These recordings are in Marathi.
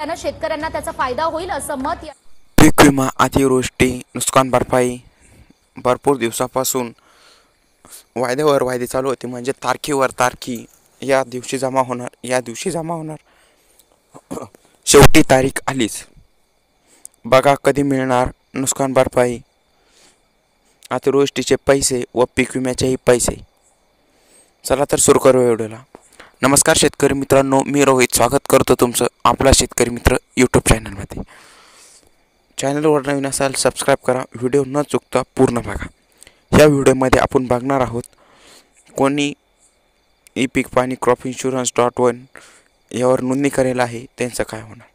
त्यानं शेतकऱ्यांना त्याचा फायदा होईल असं मत पीक विमा, अतिवृष्टी, नुकसान भरपाई भरपूर दिवसापासून वायद्यावर वायदे चालू होते, म्हणजे तारखेवर तारखी या दिवशी जमा होणार, या दिवशी जमा होणार. शेवटी तारीख आलीच. बघा कधी मिळणार नुकसान भरपाई, अतिवृष्टीचे पैसे व पीक विम्याचेही पैसे. चला तर सुरू करू व्हिडिओला. नमस्कार शेतकरी मित्रांनो, मी रोहित स्वागत करतो तुमचं आपला शेतकरी मित्र यूट्यूब चॅनलमध्ये. चॅनलवर नवीन असाल सबस्क्राईब करा, व्हिडिओ न चुकता पूर्ण बघा. या व्हिडिओमध्ये आपण बघणार आहोत कोणी ई पीक पाणी क्रॉप इन्शुरन्स .1 यावर नोंदणी करेल आहे त्यांचं काय होणार.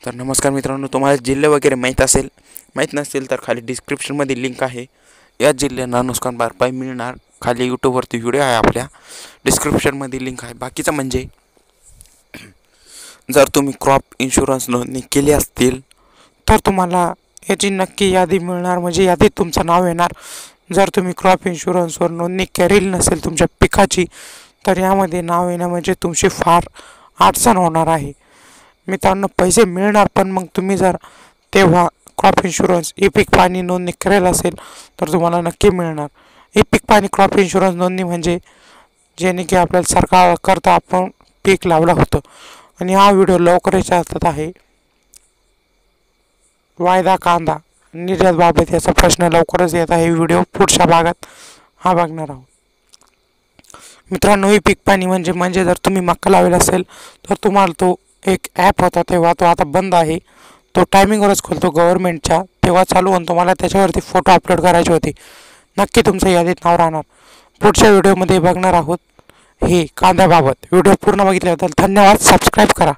तर नमस्कार मित्रांनो, तुम्हाला जिल्हे वगैरे माहीत नसेल तर खाली डिस्क्रिप्शनमध्ये लिंक आहे. या जिल्ह्यांना नुकसान भरपाई मिळणार. खाली यूट्यूबवरती व्हिडिओ आहे, आपल्या डिस्क्रिप्शनमध्ये लिंक आहे. बाकीचं म्हणजे जर तुम्ही क्रॉप इन्शुरन्स नोंदणी केली असतील तर तुम्हाला याची नक्की यादी मिळणार, म्हणजे यादीत तुमचं नाव येणार. जर तुम्ही क्रॉप इन्शुरन्सवर नोंदणी केलेली नसेल तुमच्या पिकाची तर यामध्ये नाव येणं म्हणजे तुमची फार अडचण होणार आहे. मित्रांनो, पैसे मिळणार, पण मग तुम्ही जर तेव्हा क्रॉप इन्शुरन्स ई पीक पाणी नोंदणी करेल असेल तर तुम्हाला नक्की मिळणार. ई पीक पाणी क्रॉप इन्शुरन्स नोंदणी म्हणजे जेणे की आपल्याला सरकारकरता आपण पीक लावलं होतं. आणि हा व्हिडिओ लवकरच येत आहे. वायदा कांदा निर्यातबाबत याचा प्रश्न लवकरच येत आहे. व्हिडिओ पुढच्या भागात हा बघणार आहोत. मित्रांनो, ही पीक पाणी म्हणजे जर तुम्ही मक्का लावलेला असेल तर तुम्हाला तो एक ॲप होता तेव्हा तो आता बंद आहे. तो टायमिंगवरच खोलतो गव्हर्नमेंटच्या, तेव्हा चालू होऊन तुम्हाला त्याच्यावरती फोटो अपलोड करायचे होते. नक्की तुमचं यादीत नाव राहणार. पुढच्या व्हिडिओमध्ये बघणार आहोत हे कांद्याबाबत. व्हिडिओ पूर्ण बघितल्याबद्दल धन्यवाद. सबस्क्राईब करा.